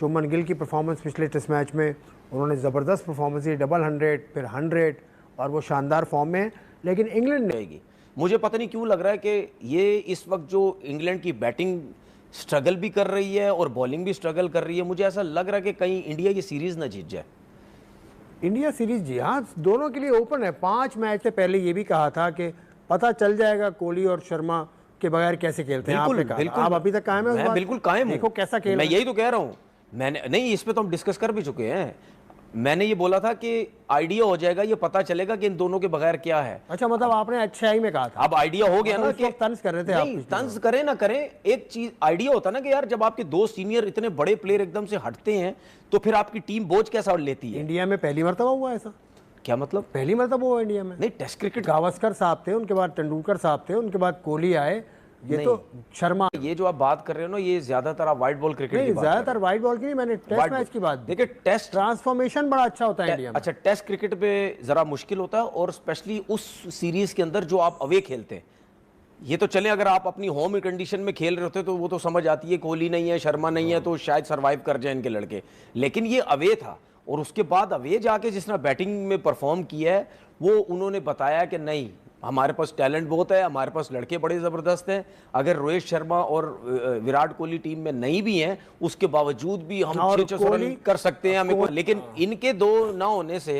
शुभमन गिल की परफॉर्मेंस पिछले test match में, उन्होंने ज़बरदस्त परफॉर्मेंस दी, डबल 100 फिर 100 और वो शानदार फॉर्म में है। लेकिन इंग्लैंड ने, मुझे पता नहीं क्यों लग रहा है कि ये इस वक्त जो इंग्लैंड की बैटिंग स्ट्रगल भी कर रही है और बॉलिंग भी स्ट्रगल कर रही है, मुझे ऐसा लग रहा है कि कहीं इंडिया की सीरीज ना जीत जाए। इंडिया सीरीज जी हाँ दोनों के लिए ओपन है। 5 मैच से पहले ये भी कहा था कि पता चल जाएगा कोहली और शर्मा के बगैर कैसे खेलते हैं। आपने कहा, आप अभी तक कायम है? मैं बिल्कुल कायम हूं। देखो कैसा खेल, मैं यही तो कह रहा हूं। मैंने नहीं, इस पे तो हम डिस्कस कर भी चुके हैं। मैंने ये बोला था कि आइडिया हो जाएगा, ये पता चलेगा कि इन दोनों के बगैर क्या है। अच्छा, मतलब आपने अच्छाई में कहा था। अब आइडिया हो गया ना कि तंज कर रहे थे नहीं, आप। तंज करें ना करें, एक चीज आइडिया होता ना कि यार जब आपके 2 सीनियर इतने बड़े प्लेयर एकदम से हटते हैं तो फिर आपकी टीम बोझ कैसा लेती है। इंडिया में पहली मरतबा हुआ ऐसा? क्या मतलब पहली मरतबा हुआ इंडिया में? नहीं, टेस्ट क्रिकेट गावस्कर साहब थे, उनके बाद तेंदुलकर साहब थे, उनके बाद कोहली आए, ये तो शर्मा। ये जो आप बात कर रहे हो ना, ये ज्यादातर आप व्हाइट बॉल क्रिकेट की बात ज्यादातर व्हाइट बॉल की नहीं, मैंने टेस्ट मैच की बात। देखिए टेस्ट ट्रांसफॉर्मेशन बड़ा अच्छा होता है इंडिया में। अच्छा, टेस्ट क्रिकेट पे जरा मुश्किल होता है, और स्पेशली उस सीरीज के अंदर जो आप अवे खेलते हैं। ये तो चले, अगर आप अपनी होम कंडीशन में खेल रहे होते तो वो तो समझ आती है, कोहली नहीं है, शर्मा नहीं है, तो शायद सरवाइव कर जाए इनके लड़के। लेकिन ये अवे था, और उसके बाद अवे जाके जिसने बैटिंग में परफॉर्म किया है, वो उन्होंने बताया कि नहीं, हमारे पास टैलेंट बहुत है, हमारे पास लड़के बड़े ज़बरदस्त हैं। अगर रोहित शर्मा और विराट कोहली टीम में नहीं भी हैं, उसके बावजूद भी हम 600 रन कर सकते हैं हमें। लेकिन इनके 2 ना होने से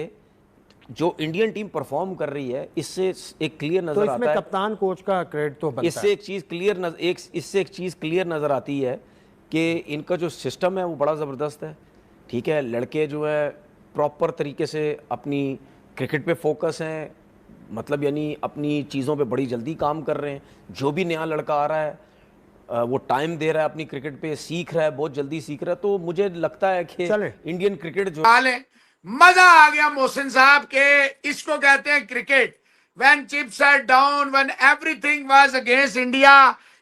जो इंडियन टीम परफॉर्म कर रही है, इससे एक क्लियर नजर आता है, कप्तान कोच का क्रेडिट तो बनता है। इससे एक चीज़ क्लियर नजर आती है कि इनका जो सिस्टम है वो बड़ा ज़बरदस्त है। ठीक है, लड़के जो है प्रॉपर तरीके से अपनी क्रिकेट पे फोकस हैं, मतलब यानी अपनी चीज़ों पे बड़ी जल्दी काम कर रहे हैं। जो भी नया लड़का आ रहा है वो टाइम दे रहा है अपनी क्रिकेट पे, सीख रहा है, बहुत जल्दी सीख रहा है। तो मुझे लगता है कि इंडियन क्रिकेट जो है, मजा आ गया मोहसिन साहब के, इसको कहते हैं cricket. When chips are down, when everything was against India,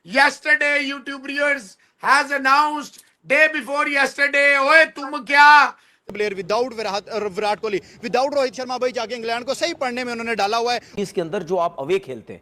yesterday YouTubers has announced day before yesterday, ओए तुम क्या player without Virat Kohli, without Rohit Sharma भाई जाके इंग्लैंड को सही पढ़ने में उन्होंने डाला हुआ है। इसके अंदर जो आप अवे खेलते हैं,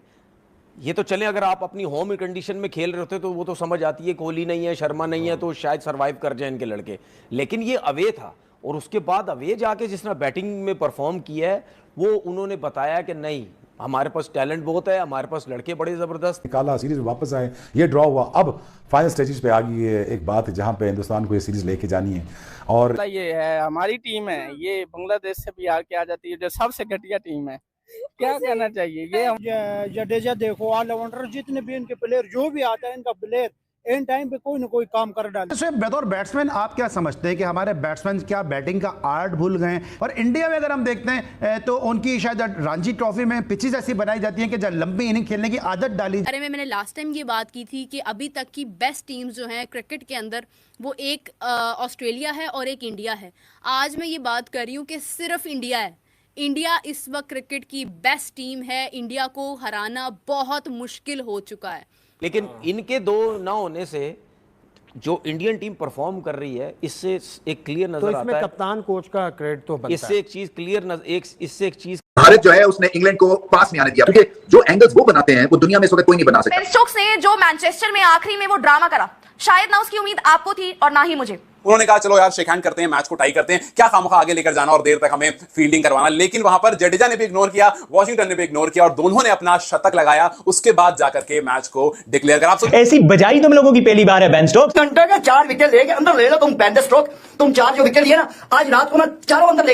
ये तो चले, अगर आप अपनी होम कंडीशन में खेल रहे होते तो वो तो समझ आती है, कोहली नहीं है, शर्मा नहीं है, तो शायद सरवाइव कर जाए इनके लड़के। लेकिन ये अवे था, और उसके बाद अवे जाके जिसने बैटिंग में परफॉर्म किया है, वो उन्होंने बताया कि नहीं, हमारे पास टैलेंट बहुत है, हमारे पास लड़के बड़े जबरदस्त। निकाला, सीरीज वापस आए, ये ड्रॉ हुआ, अब फाइनल स्टेजेस पे आ गई है एक बात जहां पे हिंदुस्तान को ये सीरीज लेके जानी है। और ये है हमारी टीम है, ये बांग्लादेश से भी आके आ जाती है, जो सबसे घटिया टीम है। क्या कहना चाहिए, ये जडेजा देखो, ऑलराउंडर जितने भी इनके प्लेयर जो भी आता है, इनका प्लेयर इन टाइम पे कोई ना कोई काम कर डाले। बतौर बैट्समैन आप क्या समझते हैं कि हमारे बैट्समैन क्या बैटिंग का आर्ट भूल गए? और इंडिया में अगर हम देखते हैं तो उनकी शायद रणजी ट्रॉफी में पिचेस ऐसी बनाई जाती हैं कि जब लंबी इनिंग खेलने की आदत डाली। अरे मैंने लास्ट टाइम ये बात की थी कि अभी तक की बेस्ट टीम्स जो हैं क्रिकेट के अंदर, वो एक ऑस्ट्रेलिया है और एक इंडिया है। आज मैं ये बात कर रही हूँ कि सिर्फ इंडिया है। इंडिया इस वक्त क्रिकेट की बेस्ट टीम है, इंडिया को हराना बहुत मुश्किल हो चुका है। लेकिन इनके 2 ना होने से जो इंडियन टीम परफॉर्म कर रही है, इससे एक क्लियर नजर आता है। इसमें कप्तान कोच का क्रेडिट तो बनता है। इससे एक चीज क्लियर इससे एक चीज, भारत जो है उसने इंग्लैंड को पास नहीं आने दिया, क्योंकि जो एंगल्स वो बनाते हैं वो दुनिया में इस वक्त कोई नहीं बना सकता। बेन स्टोक्स ने जो मैनचेस्टर में आखिरी में वो ड्रामा करा, शायद ना उसकी उम्मीद आपको थी और ना ही मुझे। उन्होंने कहा चलो यार शेक हैंड करते हैं, मैच को टाई करते हैं, क्या खामखा आगे लेकर जाना और देर तक हमें फील्डिंग करवाना। लेकिन वहां पर जडेजा ने भी इग्नोर किया, वॉशिंगटन ने भी इग्नोर किया, और दोनों ने अपना शतक लगाया। उसके बाद जाकर के मैच को डिक्लेयर करा। ऐसी बजाई तुम लोगों की पहली बार है बेन स्टोक्स। घंटे के 4 विकेट लेके अंदर ले लो तुम, 35 स्ट्रोक, तुम 4 जो विकेट लिए ना, आज रात को मैं चारों अंदर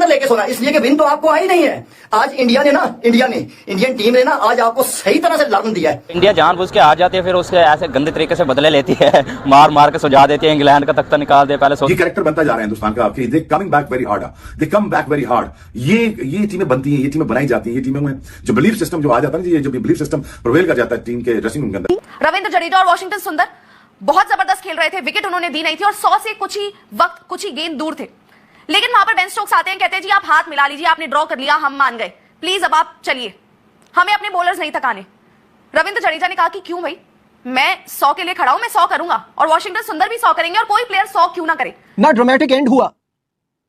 लेके सोना, इसलिए कि विन तो आपको आई नहीं है। आज इंडियन टीम ने ना आज आपको सही तरह से लर्न दिया है। इंडिया जानबूझ के आ जाती है, फिर उसके ऐसे गंदे तरीके से बदले लेती है, मार के सुझा देती है, इंग्लैंड का तख्ता निकाल दे। पहले ये कैरेक्टर बनता जा रहा है हिंदुस्तान का, they coming back very hard, they come back very hard. ये टीमें बनती हैं, ये टीमें बनाई जाती हैं, ये टीमों में जो बिलीफ सिस्टम जो आ जाता है, ये जो बिलीफ सिस्टम प्रिवेल कर जाता है टीम के ड्रेसिंग रूम के अंदर। रविंद्र जडेजा और वॉशिंगटन सुंदर बहुत जबरदस्त खेल रहे थे, विकेट उन्होंने दी नहीं थी, और 100 से कुछ ही गेंद दूर थे। लेकिन वहां पर बेन स्टोक्स आते हैं, कहते हैं जी आप हाथ मिला लीजिए, आपने ड्रॉ कर लिया, हम मान गए, प्लीज अब आप चलिए, हमें अपने बॉलर्स नहीं थकाने। रविंद्र जडेजा ने कहा कि क्यों भाई, मैं 100 के लिए खड़ा हूं, मैं 100 करूंगा, और वॉशिंगटन सुंदर भी 100 करेंगे, और कोई प्लेयर 100 क्यों ना करे। ना ड्रामेटिक एंड हुआ,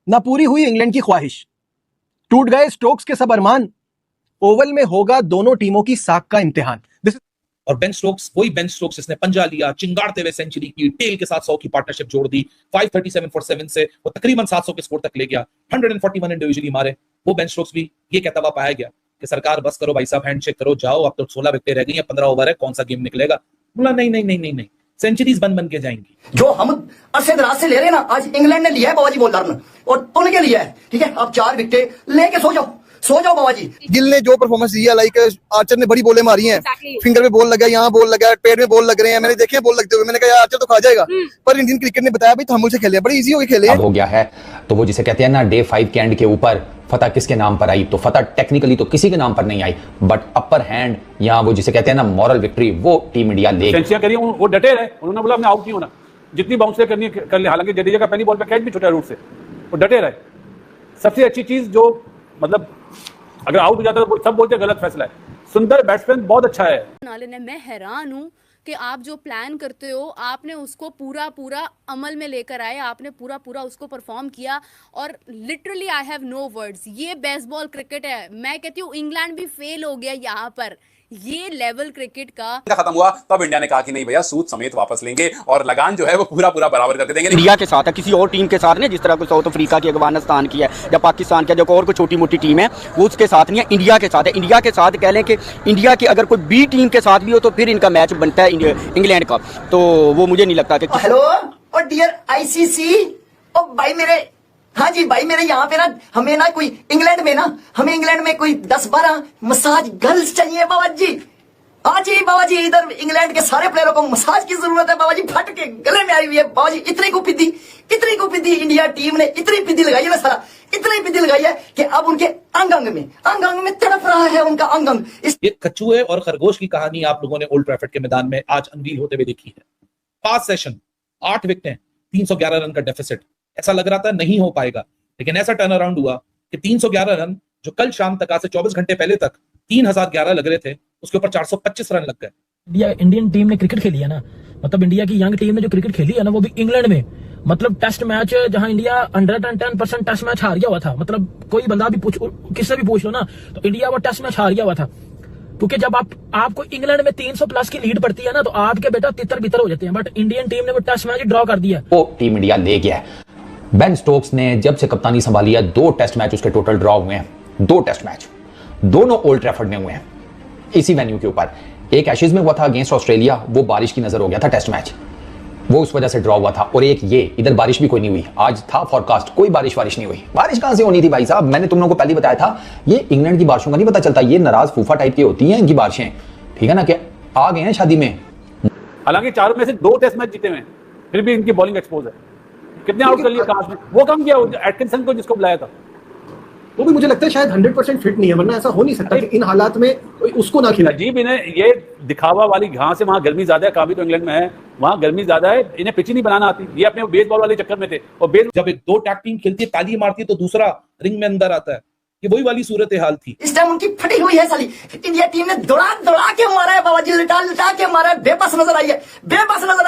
ना पूरी हुई इंग्लैंड की ख्वाहिश, टूट गए स्टोक्स के सब अरमान। ओवल में होगा दोनों टीमों की साख का इम्तिहान। और बेन स्टोक्स, वही बेन स्टोक्स जिसने पंजा लिया, चिंगाड़ते हुए सेंचुरी की, टेल के साथ 100 की पार्टनरशिप जोड़ दी, 537 for 7 से वो तकरीबन 700 के स्कोर तक ले गया, 141 इंडिविजुअली मारे। वो बेन स्टोक्स भी ये कहता हुआ पाया गया कि सरकार बस करो भाई साहब, हैंडशेक करो, जाओ, अब तो 16 विकेटें रह गई हैं, 15 ओवर है, कौन सा गेम निकलेगा। बोला नहीं नहीं नहीं नहीं नहीं, सेंचुरीज बन के जाएंगी। जो हम अरसे दराज से ले रहे हैं ना, आज इंग्लैंड ने लिया है बाबाजी बॉलर ने, और उनके लिया है, ठीक है। अब 4 विकेटें लेके सो जाओ बाबाजी। गिल ने जो परफॉर्मेंस दिया, लाइक आर्चर ने बड़ी बॉलें मारी हैं, फिंगर पे बॉल लगा, यहाँ बॉल लगा, पेट में बॉल लग रहे हैं, मैंने देखे बॉल लगते हुए, मैंने कहा आर्चर तो खा जाएगा, पर इंडियन क्रिकेट ने बताया भाई तहम्मुल से खेले, बड़ी इजी होके खेले। अब हो गया है तो वो जिसे कहते हैं ना, डे 5 के एंड के ऊपर फतह किसके नाम पर आई, तो फतह टेक्निकली तो किसी के नाम पर नहीं आई, बट अपर हैंड या वो जिसे कहते हैं ना मॉरल विक्ट्री, वो टीम इंडिया ले करिए। वो डटे रहे, उन्होंने बोला हमने आउट नहीं होना, जितनी बाउंसरें करनी कर ले। हालांकि जडेजा का पहली बॉल पे कैच भी छूटा रूट से, वो डटे रहे। सबसे अच्छी चीज जो मतलब अगर आउट हो जाता तो सब बोलते गलत फैसला है। सुंदर बैट्समैन बहुत अच्छा है। मैं हैरान हूँ कि आप जो प्लान करते हो, आपने उसको पूरा अमल में लेकर आए, आपने पूरा उसको परफॉर्म किया, और literally I have no words. ये बेसबॉल क्रिकेट है। मैं कहती हूँ इंग्लैंड भी फेल हो गया यहाँ पर, ये लेवल क्रिकेट का खत्म हुआ तब इंडिया ने कहा कि नहीं भैया सूद समेत वापस लेंगे और लगान जो है वो पूरा बराबर करके देंगे। इंडिया के साथ है, किसी और टीम के साथ नहीं, जिस तरह को साउथ अफ्रीका की, अफगानिस्तान की है या पाकिस्तान की, जो और कोई छोटी मोटी टीम है वो उसके साथ नहीं है, इंडिया के साथ है। इंडिया के साथ कह लें कि इंडिया की अगर कोई बी टीम के साथ भी हो तो फिर इनका मैच बनता है इंग्लैंड का, तो वो मुझे नहीं लगता कि। हेलो और डियर आईसीसी, और भाई मेरे, हाँ जी भाई मेरे यहाँ पे ना, हमें ना कोई इंग्लैंड में कोई 10-12 मसाज गर्ल्स चाहिए बाबा जी। हाँ जी बाबा जी, इधर इंग्लैंड के सारे प्लेयरों को मसाज की जरूरत है बाबा जी, फट के गले में आई हुई है बाबा जी। इतनी को पिद्दी इंडिया टीम ने इतनी पिद्दी लगाई है ना सारा, इतनी पिद्दी लगाई है कि अब उनके अंग में तड़प रहा है उनका अंग। ये कछुए और खरगोश की कहानी आप लोगों ने ओल्ड ट्रैफर्ड के मैदान में आज अनवील होते हुए देखी है। 5 सेशन, 8 विकेटें, 311 रन का डेफिसिट। ऐसा लग रहा था नहीं हो पाएगा, लेकिन ऐसा टर्न अराउंड हुआ कि 311 रन जो कल शाम तक, आज से 24 घंटे पहले तक 3011 लग रहे थे, उसके ऊपर 425 रन लग गए। इंडियन टीम ने क्रिकेट खेली है ना, मतलब इंडिया की यंग टीम ने जो क्रिकेट खेली है ना, वो भी इंग्लैंड में, मतलब टेस्ट मैच जहां इंडिया 110% टेस्ट मैच हार गया हुआ था। मतलब कोई बंदा भी किससे भी पूछ लो ना, तो इंडिया वो टेस्ट मैच हार गया हुआ था। क्योंकि जब आपको इंग्लैंड में 300 प्लस की लीड पड़ती है ना, तो आपके बेटा तितर बितर हो जाते हैं। बट इंडियन टीम ने वो टेस्ट मैच ड्रॉ कर दिया, वो टीम इंडिया ले गया है। बेन स्टोक्स ने जब से कप्तानी संभाली है, 2 टेस्ट मैच उसके टोटल ड्रॉ हुए हैं। 2 टेस्ट मैच, दोनों ओल्ड ट्रैफर्ड में हुए हैं, इसी वेन्यू के ऊपर। एक एशेज में हुआ था अगेंस्ट ऑस्ट्रेलिया, वो बारिश की नजर हो गया था टेस्ट मैच, वो उस वजह से ड्रॉ हुआ था। और एक ये, इधर बारिश भी कोई नहीं हुई। आज था फॉरकास्ट, कोई बारिश नहीं हुई। बारिश कहां से होनी थी भाई साहब? मैंने तुम लोगों को पहले बताया था, ये इंग्लैंड की बारिशों का नहीं पता चलता, ये नाराज फूफा टाइप की होती हैं इनकी बारिशें, ठीक है ना, कि आ गए हैं शादी में। हालांकि 4 में से 2 टेस्ट मैच जीते हुए, फिर भी इनकी बॉलिंग एक्सपोज है। कितने आउट कर लिए काश में, वो कम किया एटकिंसन को जिसको बुलाया था, वो भी मुझे लगता है शायद 100% फिट नहीं है, वरना ऐसा हो नहीं सकता कि इन हालात में उसको ना खिलाए। अजीब इन्हें ये दिखावा वाली घास है, वहां गर्मी ज्यादा है, काफी तो इंग्लैंड में है, वहां गर्मी ज्यादा है, इन्हें पिच नहीं बनाना आती। ये अपने बेसबॉल वाले चक्कर में थे, और जब एक 2 टैग टीम खेलती है, ताली मारती है, तो दूसरा रिंग में अंदर आता है। ये वही वाली सूरत हाल थी। इस टाइम उनकी फटी हुई है साली। इंडिया टीम ने दौड़ा के मारा है बाबा जी, लिटा के मारा है, बेबस नजर आई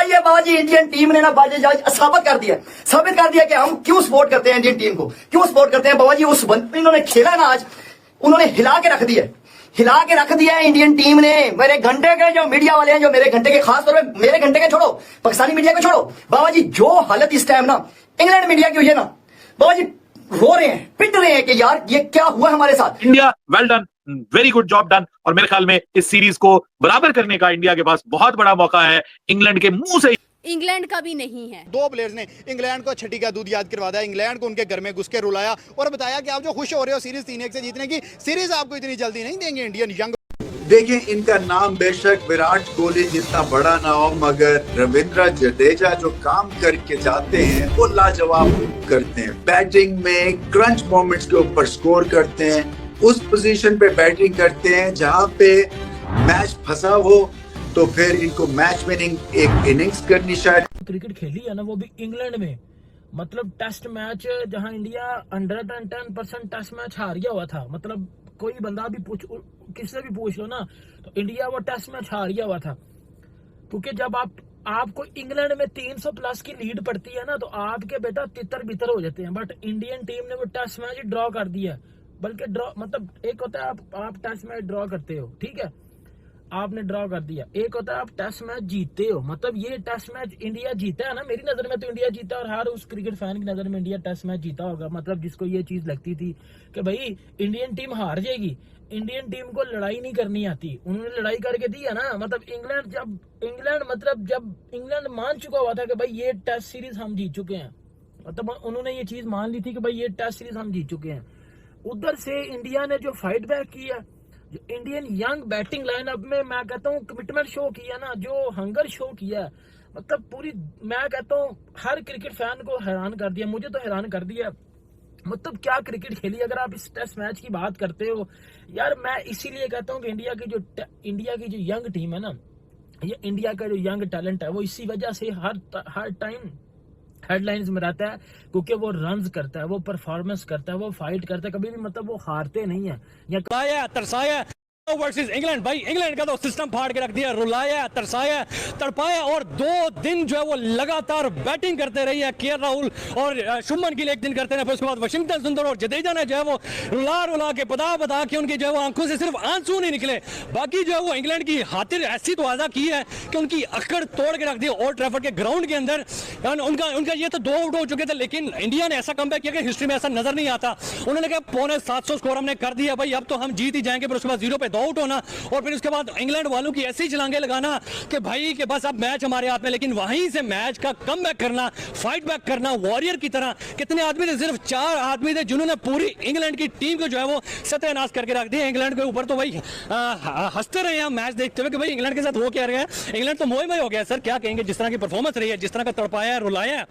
है बाबा जी। इंडियन टीम ने ना बाजी साबित कर दिया कि हम क्यों सपोर्ट करते हैं इंडियन टीम को, क्यों सपोर्ट करते हैं बाबा जी। इन्होंने खेला ना आज, उन्होंने हिला के रख दिया है इंडियन टीम ने। मेरे घंटे के जो मीडिया वाले हैं, जो मेरे घंटे के, खास तौर पे मेरे घंटे के छोड़ो, पाकिस्तानी मीडिया को छोड़ो बाबा जी, जो हालत इस टाइम ना इंग्लैंड मीडिया की हुई है ना बाबा जी, रो रहे हैं, पिट रहे हैं कि यार ये क्या हुआ हमारे साथ। India well done, very good job done. और मेरे ख्याल में इस सीरीज को बराबर करने का इंडिया के पास बहुत बड़ा मौका है। इंग्लैंड के मुंह से इंग्लैंड का भी नहीं है। 2 प्लेयर्स ने इंग्लैंड को छठी का दूध याद करवा दिया, इंग्लैंड को उनके घर में घुस के रुलाया और बताया कि आप जो खुश हो रहे हो सीरीज 3-1 से जीतने की, सीरीज आपको इतनी जल्दी नहीं देंगे इंडियन यंग। देखिए, इनका नाम बेशक विराट कोहली जितना बड़ा ना हो, मगर रविंद्र जडेजा जो काम करके जाते हैं वो लाजवाब करते हैं। बैटिंग में क्रंच मोमेंट्स के ऊपर स्कोर करते हैं, उस पोजीशन पे बैटिंग करते हैं जहां पे मैच फंसा हो, तो फिर इनको मैच विनिंग एक इनिंग्स करनी शायद। क्रिकेट खेली है ना, वो भी इंग्लैंड में, मतलब टेस्ट मैच जहां इंडिया 110% टेस्ट मैच हार गया हुआ था। मतलब कोई बंदा भी किससे भी पूछ लो ना, तो इंडिया वो टेस्ट मैच हार गया हुआ था। क्योंकि जब आपको इंग्लैंड में 300 प्लस की लीड पड़ती है ना, तो आपके बेटा तितर बितर हो जाते हैं। बट इंडियन टीम ने वो टेस्ट मैच ड्रॉ कर दिया, बल्कि ड्रॉ मतलब एक होता है आप टेस्ट मैच ड्रॉ करते हो, ठीक है, आपने ड्रॉ कर दिया, एक होता है आप टेस्ट मैच जीतते हो, मतलब ये टेस्ट मैच इंडिया जीता है ना, मेरी नजर में तो इंडिया जीता, और हर उस क्रिकेट फैन की नजर में इंडिया टेस्ट मैच जीता होगा, मतलब जिसको ये चीज लगती थी कि भाई इंडियन टीम हार जाएगी, इंडियन टीम को लड़ाई नहीं करनी आती, उन्होंने लड़ाई करके दी है ना। मतलब जब इंग्लैंड मान चुका हुआ था कि भाई ये टेस्ट सीरीज हम जीत चुके हैं, मतलब उन्होंने ये चीज मान ली थी कि भाई ये टेस्ट सीरीज हम जीत चुके हैं, उधर से इंडिया ने जो फाइट बैक किया, जो इंडियन यंग बैटिंग लाइनअप में मैं कहता हूँ कमिटमेंट शो किया ना, जो हंगर शो किया, मतलब पूरी मैं कहता हूँ हर क्रिकेट फैन को हैरान कर दिया, मुझे तो हैरान कर दिया। मतलब क्या क्रिकेट खेली। अगर आप इस टेस्ट मैच की बात करते हो यार, मैं इसीलिए कहता हूँ कि इंडिया की जो यंग टीम है ना, ये इंडिया का जो यंग टैलेंट है वो इसी वजह से हर टाइम हेडलाइंस में रहता है, क्योंकि वो रन्स करता है, वो परफॉर्मेंस करता है, वो फाइट करता है, कभी भी मतलब वो हारते नहीं है। या तरसाया वर्सेस इंग्लैंड, भाई इंग्लैंड का तो सिस्टम फाड़ के रख दिया, रुलाया, तरसाया, तड़पाया, और 2 दिन जो है वो लगातार बैटिंग करते रही है केएल राहुल और शुभमन गिल, एक दिन करते रहे, फिर उसके बाद वाशिंगटन सुंदर और जडेजा ने जो है वो रुला के बता के उनकी जो है वो आंखों से सिर्फ आंसू नहीं निकले, बाकी जो है वो इंग्लैंड की खातिर ऐसी तवाज़ा की है कि उनकी अकड़ तोड़ के रख दी ओल्ड ट्रैफर्ड के ग्राउंड के अंदर। उनका ये तो 2 आउट हो चुके थे, लेकिन इंडिया ने ऐसा कमबैक किया कि हिस्ट्री में ऐसा नजर नहीं आता। उन्होंने कहा 750 स्कोर हमने कर दिया भाई, अब तो हम जीत ही जाएंगे, फिर उसके बाद 0 पे 2 आउट होना, और फिर उसके बाद इंग्लैंड वालों की ऐसी छलांगे लगाना कि भाई कि बस अब मैच हमारे हाथ में, लेकिन वहीं से मैच का कमबैक करना, फाइट बैक करना वॉरियर की तरह। कितने आदमी थे? सिर्फ 4 आदमी थे जिन्होंने पूरी इंग्लैंड की टीम को जो है वो सत्यानाश करके रख दिया। इंग्लैंड के ऊपर तो भाई हंसते रहे हैं मैच देखते हुए कि भाई इंग्लैंड के साथ वो क्या रहा है, इंग्लैंड तो मोए हो गया सर, क्या कहेंगे, जिस तरह की परफॉर्मेंस रही है, जिस तरह का तड़पाया, रुलाया,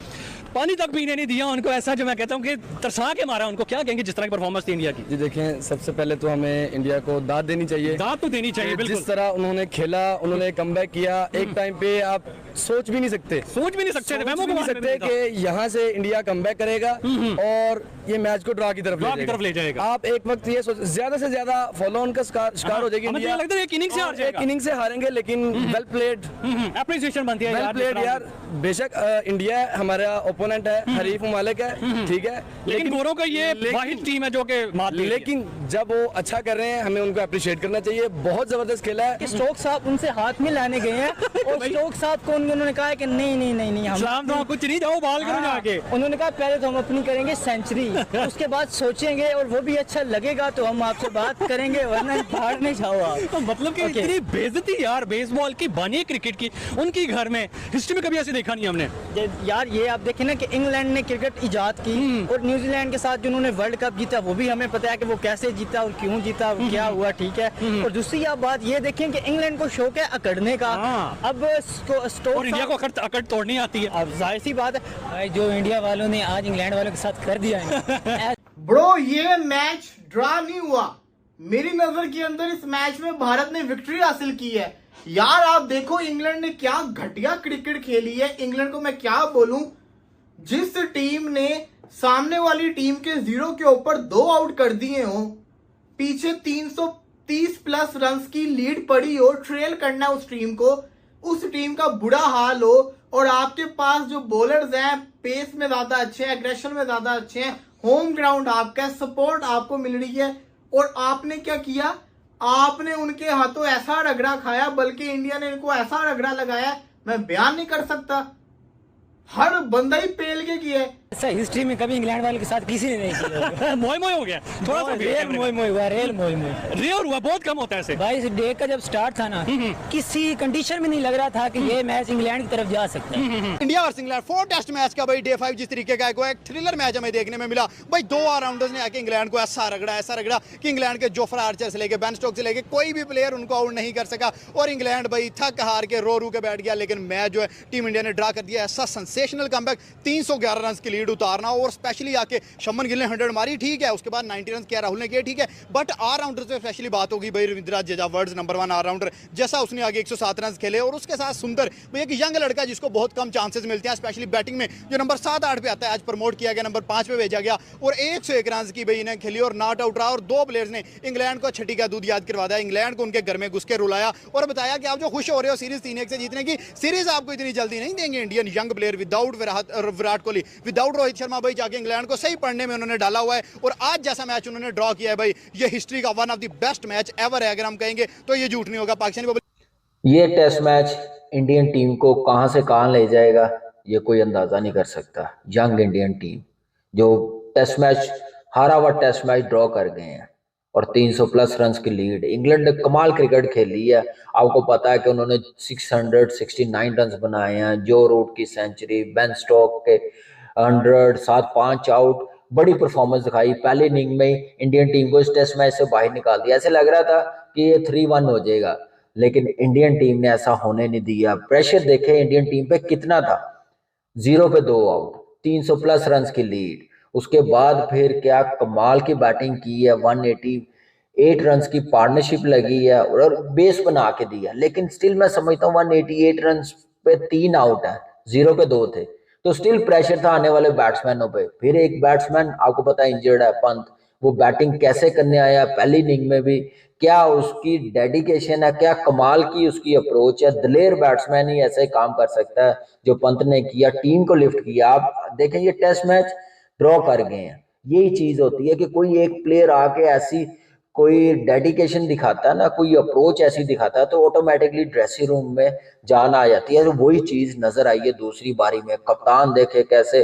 पानी तक पीने नहीं दिया उनको, ऐसा जो मैं कहता हूँ कि तरसा के मारा उनको, क्या कहेंगे जिस तरह की परफॉर्मेंस थी इंडिया की। जी देखें, सबसे पहले तो हमें इंडिया को दाद देनी चाहिए, दाद तो देनी चाहिए, बिल्कुल। जिस तरह उन्होंने खेला, उन्होंने कमबैक किया, एक टाइम पे आप सोच भी नहीं सकते कि यहाँ से इंडिया कमबैक करेगा और ये मैच को ड्रॉ की तरफ ले जाएगा। आप एक वक्त ये सोच, ज्यादा से ज्यादा फॉलो ऑन का शिकार हो जाएगी इंडिया, लगता है एक इनिंग से हारेंगे, लेकिन वेल प्लेड, एप्रिसिएशन बनती है, वेल प्लेड यार। बेशक इंडिया हमारा ओपोनेंट है, हरीफ ममालिक है, ठीक है, लेकिन गोरों का ये वाहिद टीम है जो कि, लेकिन जब वो अच्छा कर रहे हैं हमें उनको अप्रिशिएट करना चाहिए। बहुत जबरदस्त खेला है। स्टोक्स साहब उनसे हाथ में लाने गए हैं और स्टोक्स साहब को उन्होंने कहा कि नहीं हम तो कुछ नहीं, जाओ बाल करो जाके। उन्होंने कहा पहले तो हम अपनी करेंगे सेंचुरी, उसके बाद सोचेंगे और वो भी अच्छा लगेगा तो हम आपसे बात करेंगे, वरना भाड़ में जाओ आप। तो मतलब कि इतनी बेइज्जती यार बेसबॉल की बनी क्रिकेट की उनकी घर में, हिस्ट्री में कभी ऐसे देखा नहीं हमने यार। ये आप देखें ना कि इंग्लैंड ने क्रिकेट इजाद की और न्यूजीलैंड के साथ जिन्होंने वर्ल्ड कप जीता वो भी हमें पता है कि वो कैसे जीता और क्यों जीता और क्या हुआ, ठीक है। और दूसरी आप बात ये देखें कि इंग्लैंड को शौक है अकड़ने का, अब और इंडिया को अकड़ तोड़नी आती है। अब जाहिर सी बात है जो इंडिया वालों ने आज इंग्लैंड वालों के साथ कर दिया है। ब्रो ये मैच ड्रा नहीं हुआ, मेरी नजर के अंदर इस मैच में भारत ने विक्ट्री हासिल की है। यार आप देखो इंग्लैंड ने क्या घटिया क्रिकेट खेली है। इंग्लैंड को मैं क्या बोलूं, जिस टीम ने सामने वाली टीम के 0 के ऊपर 2 आउट कर दिए हो, पीछे 330 प्लस रन्स की लीड पड़ी हो, ट्रेल करना उस टीम को, उस टीम का बुरा हाल हो, और आपके पास जो बॉलर्स हैं पेस में ज्यादा अच्छे हैं, एग्रेशन में ज्यादा अच्छे हैं, होम ग्राउंड आपका, सपोर्ट आपको मिल रही है, और आपने क्या किया, आपने उनके हाथों ऐसा रगड़ा खाया, बल्कि इंडिया ने इनको ऐसा रगड़ा लगाया मैं बयान नहीं कर सकता। हर बंदा ही पेल के किया है। ऐसा हिस्ट्री में कभी इंग्लैंड वालों के साथ किसी ने नहीं किया। मोए हो गया थोड़ा सा, रेल हुआ, बहुत कम होता है ऐसे। भाई इस डे का जब स्टार्ट था ना, किसी कंडीशन में नहीं लग रहा था कि ये मैच इंग्लैंड की तरफ जा सकता है। इंडिया और इंग्लैंड 4 टेस्ट मैच का भाई डे 5 जिस तरीके का एक थ्रिलर मैच हमें देखने में मिला भाई। 2 ऑलराउंडर्स ने आके इंग्लैंड को ऐसा रगड़ा कि इंग्लैंड के जोफ्रा आर्चर से लेके बेन स्टोक्स से लेके कोई भी प्लेयर उनको आउट नहीं कर सका, और इंग्लैंड भाई थक हार के रो के बैठ गया। लेकिन मैच जो है टीम इंडिया ने ड्रा कर दिया। ऐसा सेंसेशनल कमबैक, 311 रन की लीड उतारना, और स्पेशली आके शुभमन गिल ने 100 मारी, ठीक है, उसके बाद 90 रन किया राहुल ने किया, ठीक है, बट ऑलराउंडर से स्पेशली बात होगी भाई Ravindra Jadeja, world number 1 allrounder, जैसा उसने आगे 107 रन खेले, और उसके साथ सुंदर भाई एक यंग लड़का जिसको बहुत कम चांसेस मिलते हैं स्पेशली बैटिंग में, जो नंबर 7-8 पे आता है, आज प्रमोट किया गया, नंबर 5 पे भेजा गया, और 101 रन की भाई इन्हें खेली और नॉट आउट रहा। और 2 प्लेयर्स ने इंग्लैंड को छठी का दूध याद करवा दिया, इंग्लैंड को उनके घर में घुस के रुलाया और बताया कि आप जो खुश हो रहे हो सीरीज 3-1 से जीतने की, सीरीज आपको इतनी जल्दी नहीं देंगे Indian young player without Virat Kohli, without Rohit Sharma भाई, जाके इंग्लैंड को सही पढ़ने में उन्होंने डाला हुआ है। और आज जैसा मैच उन्होंने ड्रॉ किया है भाई, ये हिस्ट्री का 1 of the best match ever है, अगर हम कहेंगे तो ये झूठ नहीं होगा। पाकिस्तानी ये टेस्ट मैच इंडियन टीम को कहां से कहां ले जाएगा ये कोई अंदाजा नहीं कर सकता। यंग इंडियन टीम जो टेस्ट मैच हारा हुआ टेस्ट मैच ड्रॉ कर गए हैं और 300 प्लस रन की लीड। इंग्लैंड ने कमाल क्रिकेट खेली है। आपको पता है कि उन्होंने 669 रन बनाए हैं। जो रूट की सेंचुरी, बेन स्टोक के 100, 7-5 आउट, बड़ी परफॉर्मेंस दिखाई। पहले इनिंग में इंडियन टीम को इस टेस्ट मैच से बाहर निकाल दिया। ऐसे लग रहा था कि ये 3-1 हो जाएगा, लेकिन इंडियन टीम ने ऐसा होने नहीं दिया। प्रेशर देखे इंडियन टीम पे कितना था, 0 पे 2 आउट, 300 प्लस रन की लीड। उसके बाद फिर क्या कमाल की बैटिंग की है, 188 रन की पार्टनरशिप लगी है और बेस बना के दिया। लेकिन स्टिल मैं समझता हूँ 188 रन पे 3 आउट है, 0 पे 2 थे, तो स्टिल प्रेशर था आने वाले बैट्समैनों पे। फिर एक बैट्समैन आपको पता है इंजर्ड है, पंत, वो बैटिंग कैसे करने आया पहली इनिंग में भी, क्या उसकी डेडिकेशन है, क्या कमाल की उसकी अप्रोच है। दलेर बैट्समैन ही ऐसे काम कर सकता है जो पंत ने किया, टीम को लिफ्ट किया। आप देखें ये टेस्ट मैच ड्रॉ कर गए हैं। यही चीज होती है कि कोई एक प्लेयर आके ऐसी कोई डेडिकेशन दिखाता है ना, कोई अप्रोच ऐसी दिखाता है, तो ऑटोमेटिकली ड्रेसिंग रूम में जान आ जाती है। तो वही चीज नजर आई है दूसरी बारी में। कप्तान देखे कैसे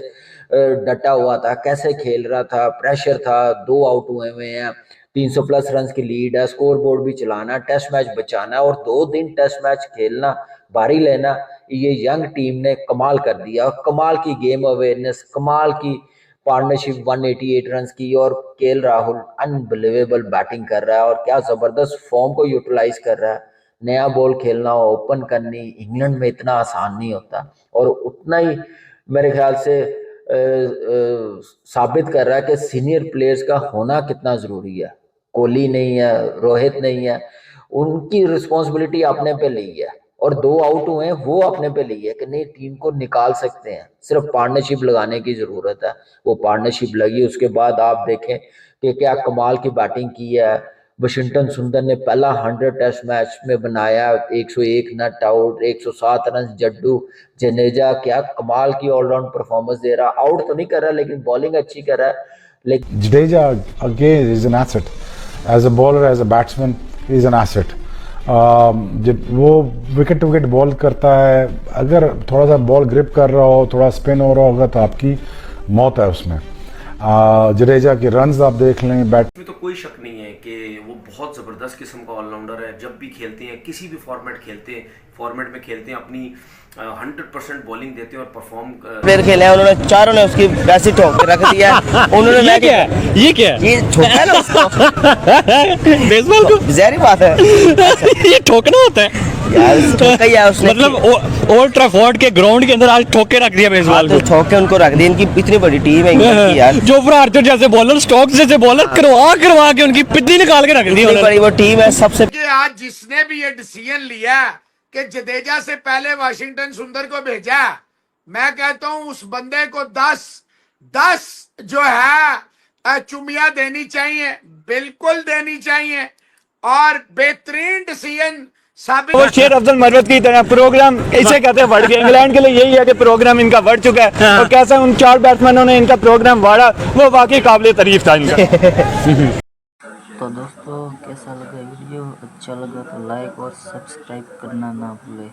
डटा हुआ था, कैसे खेल रहा था, प्रेशर था, 2 आउट हुए हैं, 300 प्लस रन की लीड है, स्कोर बोर्ड भी चलाना, टेस्ट मैच बचाना और 2 दिन टेस्ट मैच खेलना, बारी लेना। ये यंग टीम ने कमाल कर दिया। कमाल की गेम अवेयरनेस, कमाल की पार्टनरशिप, 188 रन की। और केएल राहुल अनबिलीवेबल बैटिंग कर रहा है और क्या जबरदस्त फॉर्म को यूटिलाइज कर रहा है। नया बॉल खेलना, ओपन करनी इंग्लैंड में इतना आसान नहीं होता और उतना ही मेरे ख्याल से साबित कर रहा है कि सीनियर प्लेयर्स का होना कितना जरूरी है। कोहली नहीं है, रोहित नहीं है, उनकी रिस्पॉन्सिबिलिटी अपने पे ली है और 2 आउट हुए हैं वो अपने पे ली है कि नहीं टीम को निकाल सकते हैं, सिर्फ पार्टनरशिप लगाने की जरूरत है। वो पार्टनरशिप लगी। उसके बाद आप देखें कि क्या कमाल की बैटिंग की है। वाशिंगटन सुंदर ने पहला 100 टेस्ट मैच में बनाया, 101 not out, 107 run. Jaddu Jadeja क्या कमाल की ऑलराउंड परफॉर्मेंस दे रहा, आउट तो नहीं कर रहा लेकिन बॉलिंग अच्छी कर रहा है। लेकिन Jadeja again is an asset, as a bowler, as a batsman is an asset. जब वो विकेट टू विकेट बॉल करता है, अगर थोड़ा सा बॉल ग्रिप कर रहा हो, थोड़ा स्पिन हो रहा होगा तो आपकी मौत है उसमें। जडेजा के रन्स आप देख लें, बैट में तो कोई शक नहीं है कि वो बहुत ज़बरदस्त किस्म का ऑलराउंडर है। जब भी खेलते हैं, किसी भी फॉर्मेट में खेलते हैं, अपनी 100% बॉलिंग देते हैं और परफॉर्म प्लेयर खेले हैं उन्होंने, चारों ने उसकी वैसी ठोक के रख दिया उन्होंने। ये क्या है? ये ठोका है ना उसको बेसबॉल को, ज़ाहिर बात है ये ठोकना होता है यार, ठोका ही है उसने। मतलब ओल्ड ट्रैफोर्ड के ग्राउंड के अंदर आज ठोके रख दिया बेसबॉल को, ठोक के उनको रख दिया। इनकी इतनी बड़ी टीम है इंग्लैंड की यार। जोफ्रा आर्चर जैसे बॉलर, स्टोक्स जैसे बॉलर करवा के उनकी पिद्दी निकाल के रख दी। बड़ी वो टीम है सबसे। आज जिसने भी ये डिसीजन लिया कि जडेजा से पहले वाशिंगटन सुंदर को भेजा, मैं कहता हूं उस बंदे को 10 जो है चुमिया देनी चाहिए, बिल्कुल देनी चाहिए। और बेहतरीन डिसीजन वो शेर अफजल मरवत की तरह प्रोग्राम इसे कहते हैं बढ़ गया। इंग्लैंड के लिए यही है कि प्रोग्राम इनका बढ़ चुका है। और कैसा उन 4 बैट्समैनों ने इनका प्रोग्राम बढ़ा, वो वाकई काबिल तारीफ था इनका। तो दोस्तों कैसा लगा वीडियो, अच्छा लगा तो लाइक और सब्सक्राइब करना ना भूले।